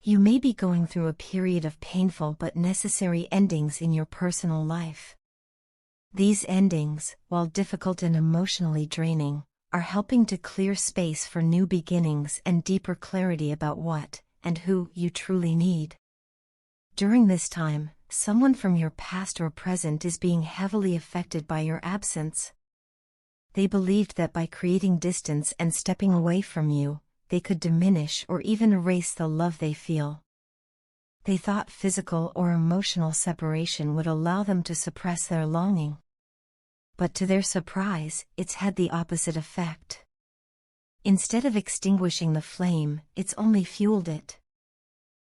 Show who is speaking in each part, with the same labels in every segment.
Speaker 1: You may be going through a period of painful but necessary endings in your personal life. These endings, while difficult and emotionally draining, are helping to clear space for new beginnings and deeper clarity about what and who you truly need. During this time, someone from your past or present is being heavily affected by your absence. They believed that by creating distance and stepping away from you, they could diminish or even erase the love they feel. They thought physical or emotional separation would allow them to suppress their longing. But to their surprise, it's had the opposite effect. Instead of extinguishing the flame, it's only fueled it.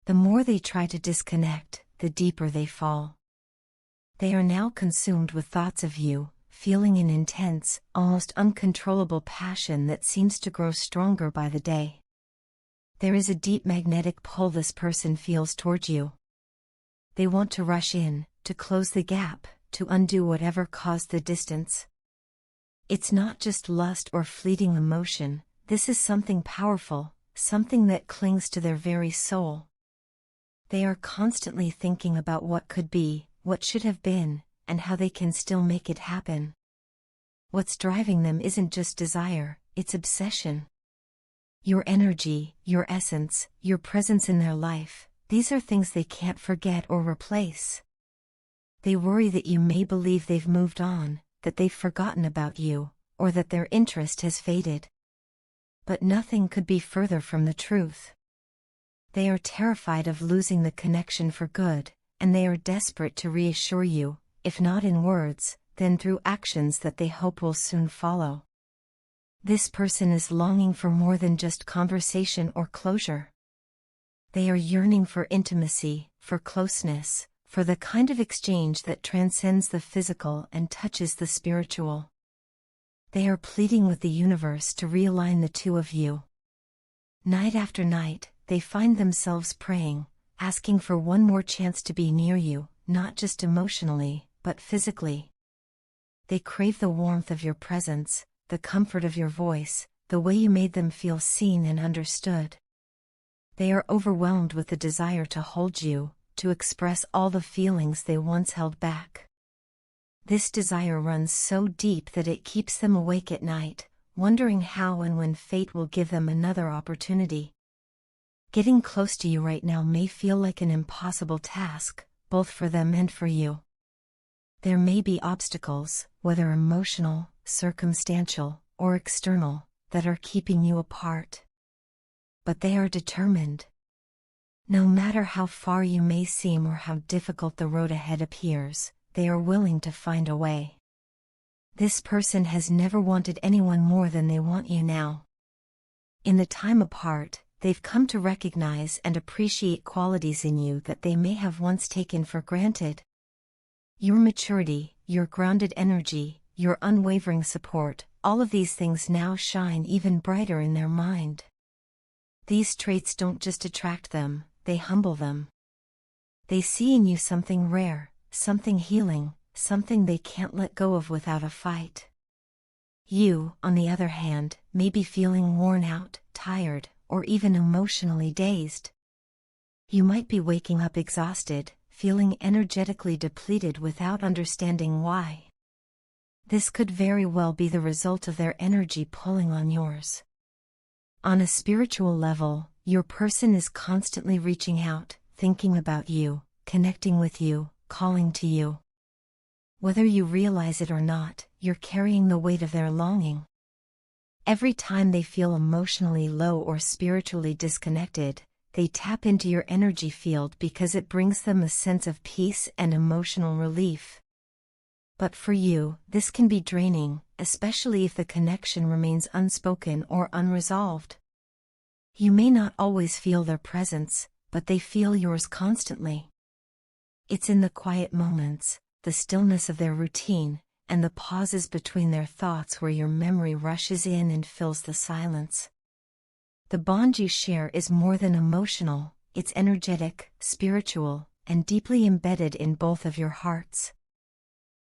Speaker 1: The more they try to disconnect, the deeper they fall. They are now consumed with thoughts of you, feeling an intense, almost uncontrollable passion that seems to grow stronger by the day. There is a deep magnetic pull this person feels toward you. They want to rush in, to close the gap, to undo whatever caused the distance. It's not just lust or fleeting emotion, this is something powerful, something that clings to their very soul. They are constantly thinking about what could be, what should have been, and how they can still make it happen. What's driving them isn't just desire, it's obsession. Your energy, your essence, your presence in their life, these are things they can't forget or replace. They worry that you may believe they've moved on, that they've forgotten about you, or that their interest has faded. But nothing could be further from the truth. They are terrified of losing the connection for good, and they are desperate to reassure you, if not in words, then through actions that they hope will soon follow. This person is longing for more than just conversation or closure. They are yearning for intimacy, for closeness, for the kind of exchange that transcends the physical and touches the spiritual. They are pleading with the universe to realign the two of you. Night after night, they find themselves praying, asking for one more chance to be near you, not just emotionally, but physically. They crave the warmth of your presence, the comfort of your voice, the way you made them feel seen and understood. They are overwhelmed with the desire to hold you, to express all the feelings they once held back. This desire runs so deep that it keeps them awake at night, wondering how and when fate will give them another opportunity. Getting close to you right now may feel like an impossible task, both for them and for you. There may be obstacles, whether emotional, circumstantial, or external, that are keeping you apart. But they are determined. No matter how far you may seem or how difficult the road ahead appears, they are willing to find a way. This person has never wanted anyone more than they want you now. In the time apart, they've come to recognize and appreciate qualities in you that they may have once taken for granted. Your maturity, your grounded energy, your unwavering support, all of these things now shine even brighter in their mind. These traits don't just attract them, they humble them. They see in you something rare, something healing, something they can't let go of without a fight. You, on the other hand, may be feeling worn out, tired, or even emotionally dazed. You might be waking up exhausted, feeling energetically depleted without understanding why. This could very well be the result of their energy pulling on yours. On a spiritual level, your person is constantly reaching out, thinking about you, connecting with you, calling to you. Whether you realize it or not, you're carrying the weight of their longing. Every time they feel emotionally low or spiritually disconnected, they tap into your energy field because it brings them a sense of peace and emotional relief. But for you, this can be draining, especially if the connection remains unspoken or unresolved. You may not always feel their presence, but they feel yours constantly. It's in the quiet moments, the stillness of their routine, and the pauses between their thoughts where your memory rushes in and fills the silence. The bond you share is more than emotional, it's energetic, spiritual, and deeply embedded in both of your hearts.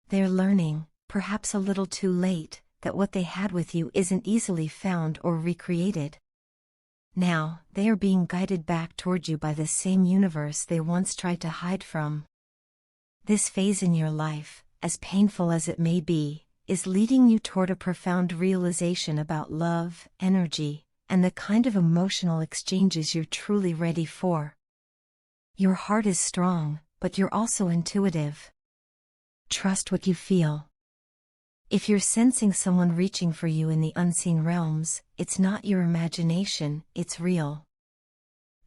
Speaker 1: They're learning, perhaps a little too late, that what they had with you isn't easily found or recreated. Now, they are being guided back toward you by the same universe they once tried to hide from. This phase in your life, as painful as it may be, is leading you toward a profound realization about love, energy, and the kind of emotional exchanges you're truly ready for. Your heart is strong, but you're also intuitive. Trust what you feel. If you're sensing someone reaching for you in the unseen realms, it's not your imagination, it's real.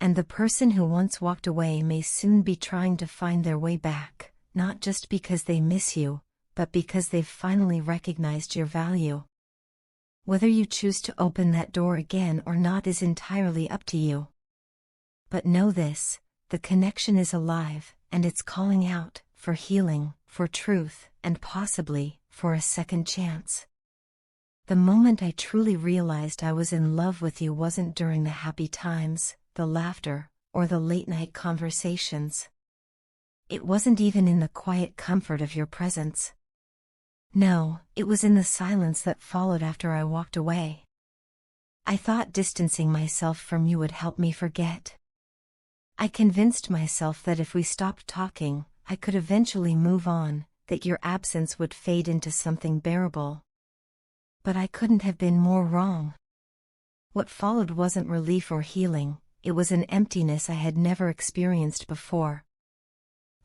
Speaker 1: And the person who once walked away may soon be trying to find their way back, not just because they miss you, but because they've finally recognized your value. Whether you choose to open that door again or not is entirely up to you. But know this, the connection is alive, and it's calling out, for healing, for truth, and possibly, for a second chance. The moment I truly realized I was in love with you wasn't during the happy times, the laughter, or the late-night conversations. It wasn't even in the quiet comfort of your presence. No, it was in the silence that followed after I walked away. I thought distancing myself from you would help me forget. I convinced myself that if we stopped talking, I could eventually move on, that your absence would fade into something bearable. But I couldn't have been more wrong. What followed wasn't relief or healing, it was an emptiness I had never experienced before.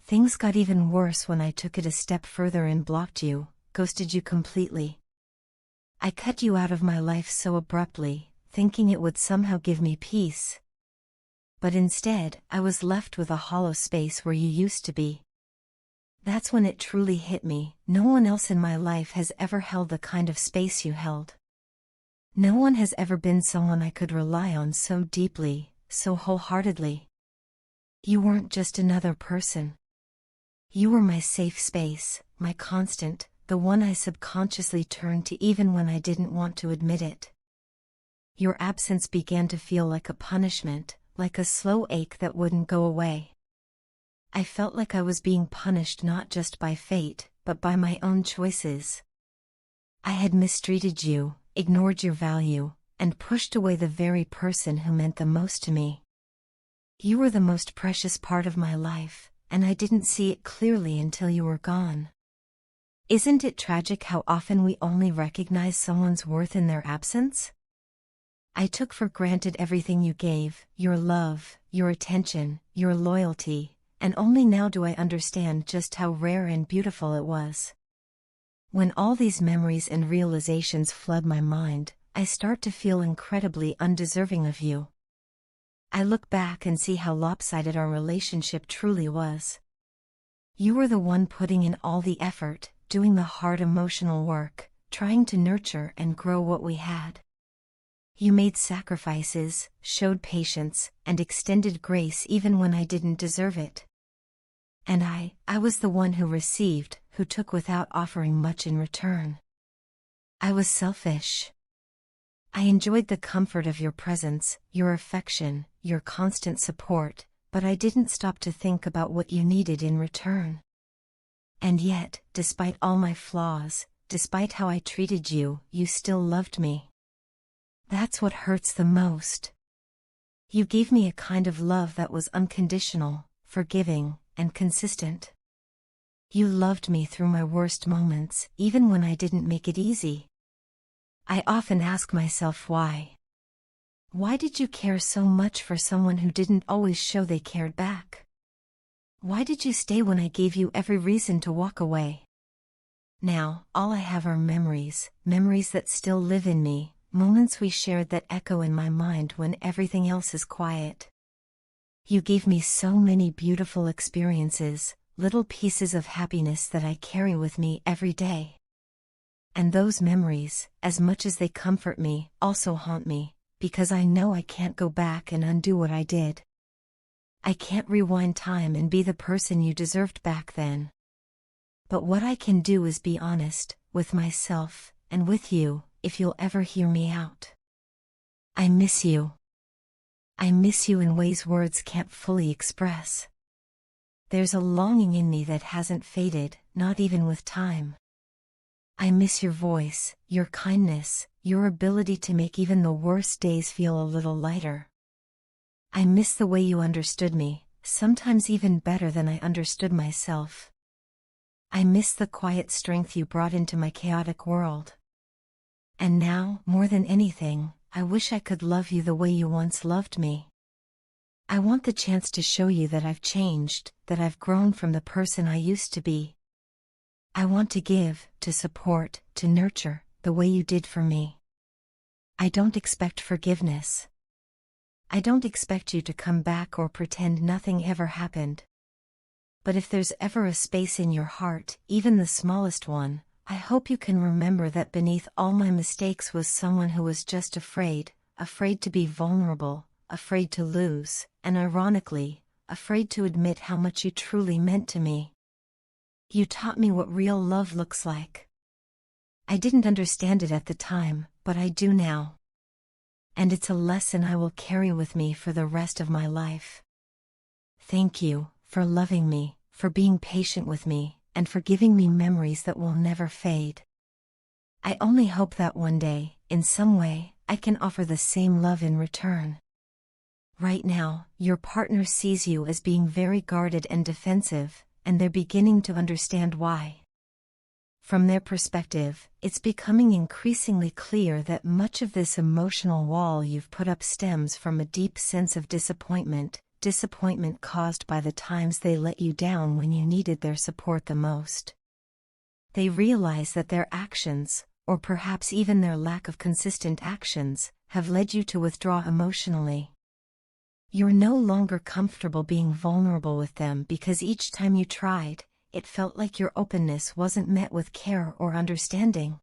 Speaker 1: Things got even worse when I took it a step further and blocked you, ghosted you completely. I cut you out of my life so abruptly, thinking it would somehow give me peace. But instead, I was left with a hollow space where you used to be. That's when it truly hit me, no one else in my life has ever held the kind of space you held. No one has ever been someone I could rely on so deeply, so wholeheartedly. You weren't just another person. You were my safe space, my constant, the one I subconsciously turned to even when I didn't want to admit it. Your absence began to feel like a punishment, like a slow ache that wouldn't go away. I felt like I was being punished not just by fate, but by my own choices. I had mistreated you, ignored your value, and pushed away the very person who meant the most to me. You were the most precious part of my life, and I didn't see it clearly until you were gone. Isn't it tragic how often we only recognize someone's worth in their absence? I took for granted everything you gave, your love, your attention, your loyalty, and only now do I understand just how rare and beautiful it was. When all these memories and realizations flood my mind, I start to feel incredibly undeserving of you. I look back and see how lopsided our relationship truly was. You were the one putting in all the effort, doing the hard emotional work, trying to nurture and grow what we had. You made sacrifices, showed patience, and extended grace even when I didn't deserve it. And I was the one who received, who took without offering much in return. I was selfish. I enjoyed the comfort of your presence, your affection, your constant support, but I didn't stop to think about what you needed in return. And yet, despite all my flaws, despite how I treated you, you still loved me. That's what hurts the most. You gave me a kind of love that was unconditional, forgiving, and consistent. You loved me through my worst moments, even when I didn't make it easy. I often ask myself why. Why did you care so much for someone who didn't always show they cared back? Why did you stay when I gave you every reason to walk away? Now, all I have are memories, memories that still live in me, moments we shared that echo in my mind when everything else is quiet. You gave me so many beautiful experiences, little pieces of happiness that I carry with me every day. And those memories, as much as they comfort me, also haunt me, because I know I can't go back and undo what I did. I can't rewind time and be the person you deserved back then. But what I can do is be honest, with myself, and with you, if you'll ever hear me out. I miss you. I miss you in ways words can't fully express. There's a longing in me that hasn't faded, not even with time. I miss your voice, your kindness, your ability to make even the worst days feel a little lighter. I miss the way you understood me, sometimes even better than I understood myself. I miss the quiet strength you brought into my chaotic world. And now, more than anything, I wish I could love you the way you once loved me. I want the chance to show you that I've changed, that I've grown from the person I used to be. I want to give, to support, to nurture, the way you did for me. I don't expect forgiveness. I don't expect you to come back or pretend nothing ever happened. But if there's ever a space in your heart, even the smallest one, I hope you can remember that beneath all my mistakes was someone who was just afraid to be vulnerable, afraid to lose, and ironically, afraid to admit how much you truly meant to me. You taught me what real love looks like. I didn't understand it at the time, but I do now. And it's a lesson I will carry with me for the rest of my life. Thank you for loving me, for being patient with me, and for giving me memories that will never fade. I only hope that one day, in some way, I can offer the same love in return. Right now, your partner sees you as being very guarded and defensive, and they're beginning to understand why. From their perspective, it's becoming increasingly clear that much of this emotional wall you've put up stems from a deep sense of disappointment caused by the times they let you down when you needed their support the most. They realize that their actions, or perhaps even their lack of consistent actions, have led you to withdraw emotionally. You're no longer comfortable being vulnerable with them because each time you tried, it felt like your openness wasn't met with care or understanding.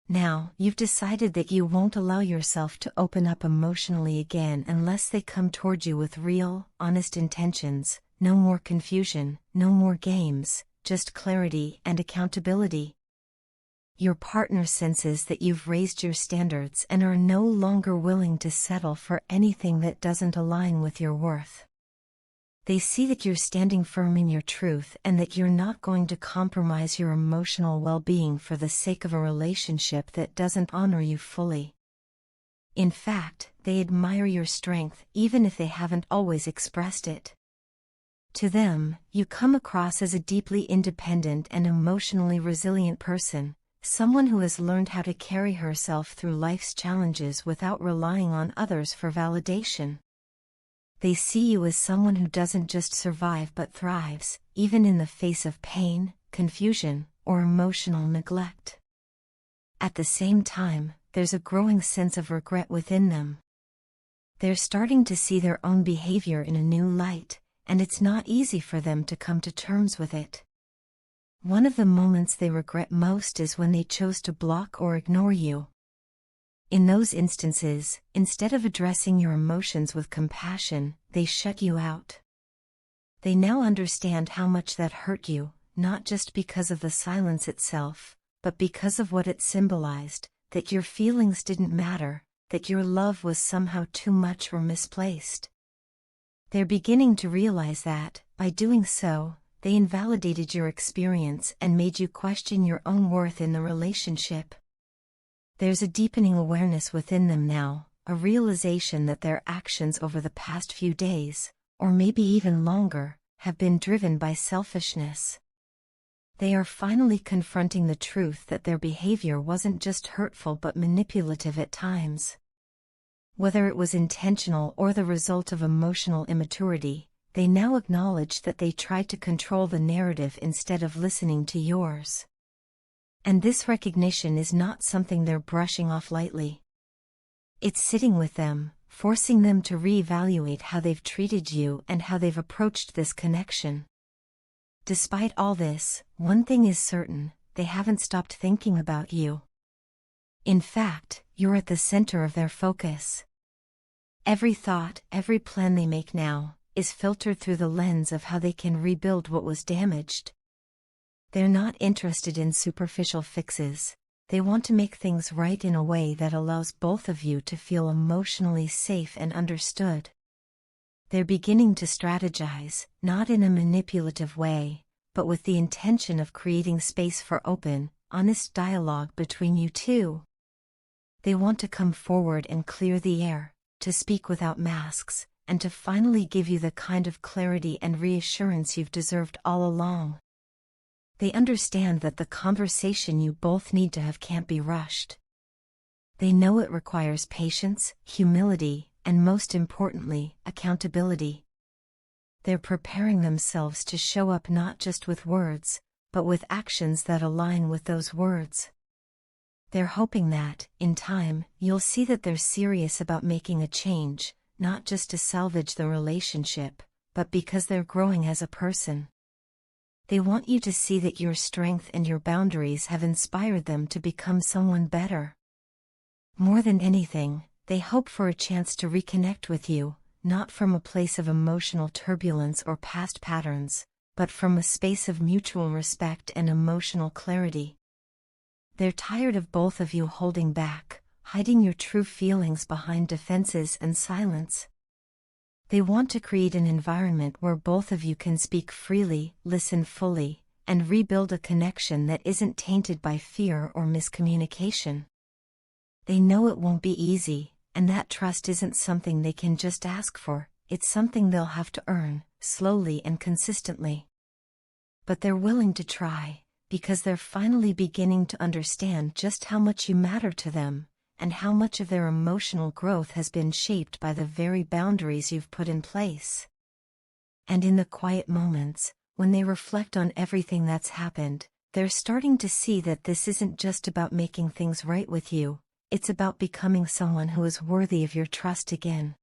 Speaker 1: Now, you've decided that you won't allow yourself to open up emotionally again unless they come toward you with real, honest intentions. No more confusion, no more games, just clarity and accountability. Your partner senses that you've raised your standards and are no longer willing to settle for anything that doesn't align with your worth. They see that you're standing firm in your truth and that you're not going to compromise your emotional well-being for the sake of a relationship that doesn't honor you fully. In fact, they admire your strength even if they haven't always expressed it. To them, you come across as a deeply independent and emotionally resilient person, someone who has learned how to carry herself through life's challenges without relying on others for validation. They see you as someone who doesn't just survive but thrives, even in the face of pain, confusion, or emotional neglect. At the same time, there's a growing sense of regret within them. They're starting to see their own behavior in a new light, and it's not easy for them to come to terms with it. One of the moments they regret most is when they chose to block or ignore you. In those instances, instead of addressing your emotions with compassion, they shut you out. They now understand how much that hurt you, not just because of the silence itself, but because of what it symbolized, that your feelings didn't matter, that your love was somehow too much or misplaced. They're beginning to realize that, by doing so, they invalidated your experience and made you question your own worth in the relationship. There's a deepening awareness within them now, a realization that their actions over the past few days, or maybe even longer, have been driven by selfishness. They are finally confronting the truth that their behavior wasn't just hurtful but manipulative at times. Whether it was intentional or the result of emotional immaturity, they now acknowledge that they tried to control the narrative instead of listening to yours. And this recognition is not something they're brushing off lightly. It's sitting with them, forcing them to reevaluate how they've treated you and how they've approached this connection. Despite all this, one thing is certain, they haven't stopped thinking about you. In fact, you're at the center of their focus. Every thought, every plan they make now, is filtered through the lens of how they can rebuild what was damaged. They're not interested in superficial fixes. They want to make things right in a way that allows both of you to feel emotionally safe and understood. They're beginning to strategize, not in a manipulative way, but with the intention of creating space for open, honest dialogue between you two. They want to come forward and clear the air, to speak without masks, and to finally give you the kind of clarity and reassurance you've deserved all along. They understand that the conversation you both need to have can't be rushed. They know it requires patience, humility, and most importantly, accountability. They're preparing themselves to show up not just with words, but with actions that align with those words. They're hoping that, in time, you'll see that they're serious about making a change, not just to salvage the relationship, but because they're growing as a person. They want you to see that your strength and your boundaries have inspired them to become someone better. More than anything, they hope for a chance to reconnect with you, not from a place of emotional turbulence or past patterns, but from a space of mutual respect and emotional clarity. They're tired of both of you holding back, hiding your true feelings behind defenses and silence. They want to create an environment where both of you can speak freely, listen fully, and rebuild a connection that isn't tainted by fear or miscommunication. They know it won't be easy, and that trust isn't something they can just ask for, it's something they'll have to earn, slowly and consistently. But they're willing to try, because they're finally beginning to understand just how much you matter to them, and how much of their emotional growth has been shaped by the very boundaries you've put in place. And in the quiet moments, when they reflect on everything that's happened, they're starting to see that this isn't just about making things right with you, it's about becoming someone who is worthy of your trust again.